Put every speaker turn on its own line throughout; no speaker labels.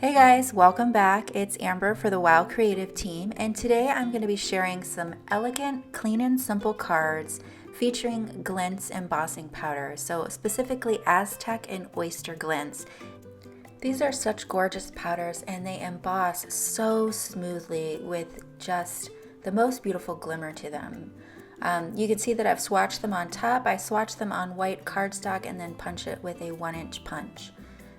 Hey guys, welcome back. It's Amber for the WOW Creative team, and today I'm going to be sharing some elegant, clean and simple cards featuring Glintz Embossing Powders, so specifically Aztec and Oyster Glintz. These are such gorgeous powders and they emboss so smoothly with just the most beautiful glimmer to them. You can see that I've swatched them on top. I swatched them on white cardstock and then punch it with a 1-inch punch.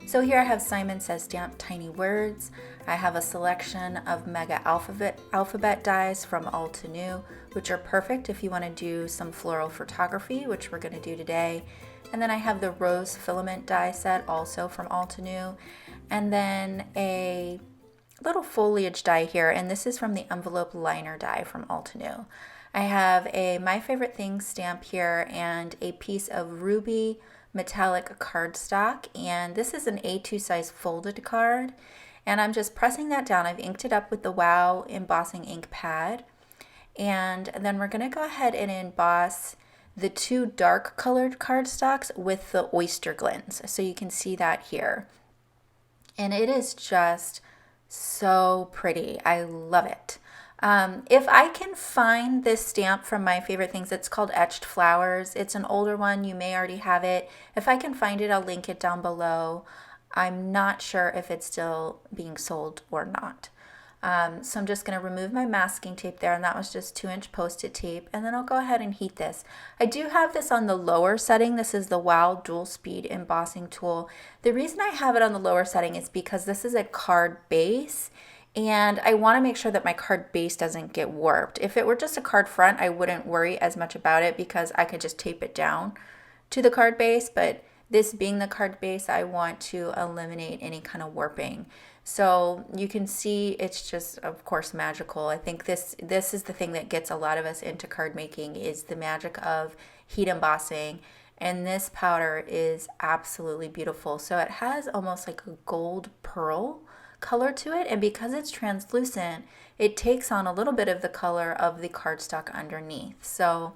So here I have Simon Says stamped tiny words. I have a selection of mega alphabet dies from All to New, which are perfect if you want to do some floral photography, which we're going to do today. And then I have the rose filament die set also from All to New. And then a little foliage die here, and this is from the envelope liner die from All to New. I have a My Favorite Things stamp here and a piece of ruby metallic cardstock, and this is an A2 size folded card, and I'm just pressing that down. I've inked it up with the WOW embossing ink pad, and then we're going to go ahead and emboss the two dark colored cardstocks with the Oyster Glintz, so you can see that here, and it is just so pretty. I love it. If I can find this stamp from My Favorite Things, it's called Etched Flowers. It's an older one. You may already have it. If I can find it, I'll link it down below. I'm not sure if it's still being sold or not. So I'm just going to remove my masking tape there, and that was just 2-inch Post-it tape, and then I'll go ahead and heat this. I do have this on the lower setting. This is the WOW Dual Speed Embossing Tool. The reason I have it on the lower setting is because this is a card base, and I want to make sure that my card base doesn't get warped. If it were just a card front, I wouldn't worry as much about it because I could just tape it down to the card base, but this being the card base, I want to eliminate any kind of warping. So you can see it's just, of course, magical. I think this is the thing that gets a lot of us into card making, is the magic of heat embossing. And this powder is absolutely beautiful. So it has almost like a gold pearl color to it, and because it's translucent, it takes on a little bit of the color of the cardstock underneath. So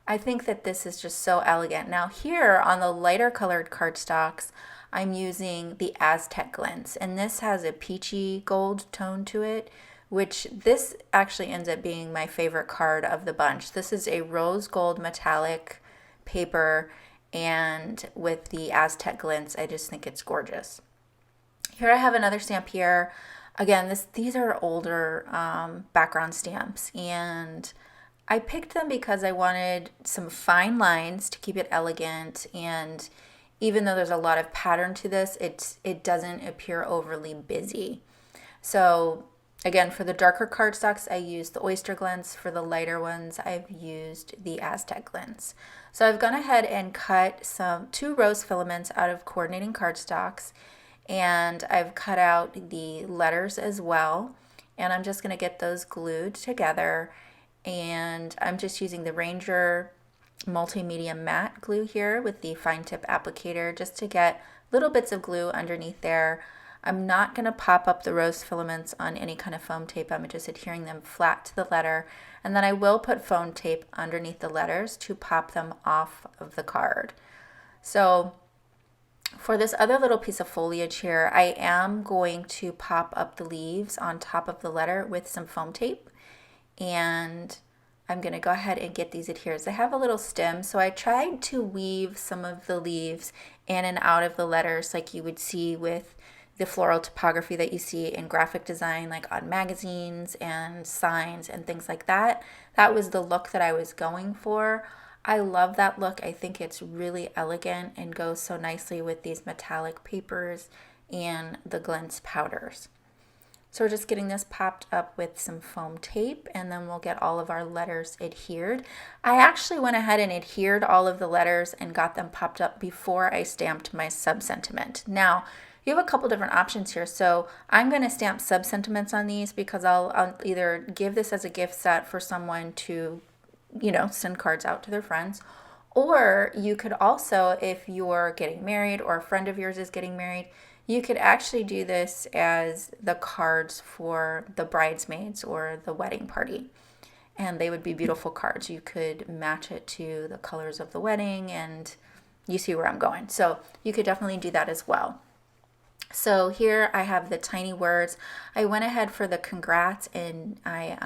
I think that this is just so elegant. Now here on the lighter colored cardstocks, I'm using the Aztec Glintz, and this has a peachy gold tone to it, which this actually ends up being my favorite card of the bunch. This is a rose gold metallic paper, and with the Aztec Glintz, I just think it's gorgeous. Here I have another stamp here. Again, these are older background stamps, and I picked them because I wanted some fine lines to keep it elegant, and even though there's a lot of pattern to this, it doesn't appear overly busy. So again, for the darker cardstocks, I used the Oyster Glintz. For the lighter ones, I've used the Aztec Glintz. So I've gone ahead and cut 2 rose filaments out of coordinating cardstocks, and I've cut out the letters as well, and I'm just going to get those glued together, and I'm just using the Ranger multimedia matte glue here with the fine tip applicator just to get little bits of glue underneath there. I'm not going to pop up the rose filaments on any kind of foam tape. I'm just adhering them flat to the letter, and then I will put foam tape underneath the letters to pop them off of the card. So for this other little piece of foliage here, I am going to pop up the leaves on top of the letter with some foam tape, and I'm going to go ahead and get these adheres. They have a little stem, so I tried to weave some of the leaves in and out of the letters like you would see with the floral typography that you see in graphic design, like on magazines and signs and things like that. That was the look that I was going for. I love that look. I think it's really elegant and goes so nicely with these metallic papers and the Glintz powders. So we're just getting this popped up with some foam tape, and then we'll get all of our letters adhered. I actually went ahead and adhered all of the letters and got them popped up before I stamped my sub-sentiment. Now, you have a couple different options here. So I'm going to stamp sub-sentiments on these because I'll either give this as a gift set for someone to send cards out to their friends. Or you could also, if you're getting married or a friend of yours is getting married, you could actually do this as the cards for the bridesmaids or the wedding party. And they would be beautiful cards. You could match it to the colors of the wedding, and you see where I'm going. So you could definitely do that as well. So here I have the tiny words. I went ahead for the congrats and I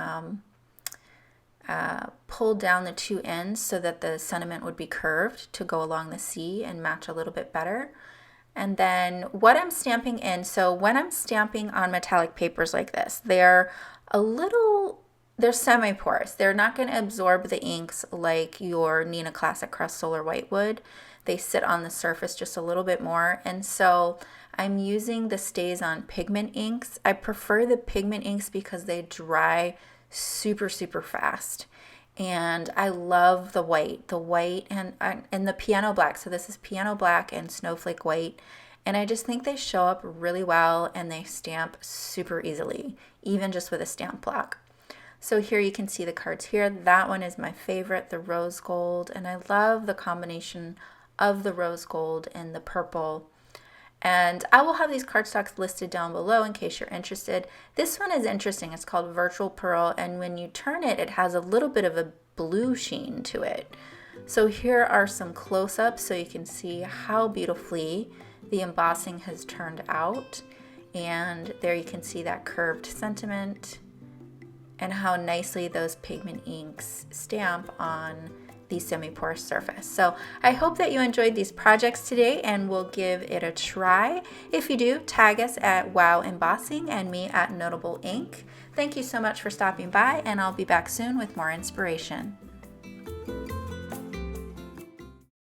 pulled down the two ends so that the sentiment would be curved to go along the C and match a little bit better. And then what I'm stamping in, so when I'm stamping on metallic papers like this, they're semi-porous. They're not going to absorb the inks like your Neenah Classic Crust Solar White would. They sit on the surface just a little bit more. And so I'm using the StazOn pigment inks. I prefer the pigment inks because they dry super, super fast. And I love the white and the piano black. So this is piano black and snowflake white. And I just think they show up really well and they stamp super easily, even just with a stamp block. So here you can see the cards here. That one is my favorite, the rose gold. And I love the combination of the rose gold and the purple. And I will have these cardstocks listed down below in case you're interested. This one is interesting. It's called Virtual Pearl, and when you turn it, it has a little bit of a blue sheen to it. So here are some close-ups so you can see how beautifully the embossing has turned out. And there you can see that curved sentiment and how nicely those pigment inks stamp on the semi-porous surface. So I hope that you enjoyed these projects today and will give it a try. If you do, tag us at Wow Embossing and me at Notable Ink. Thank you so much for stopping by, and I'll be back soon with more inspiration.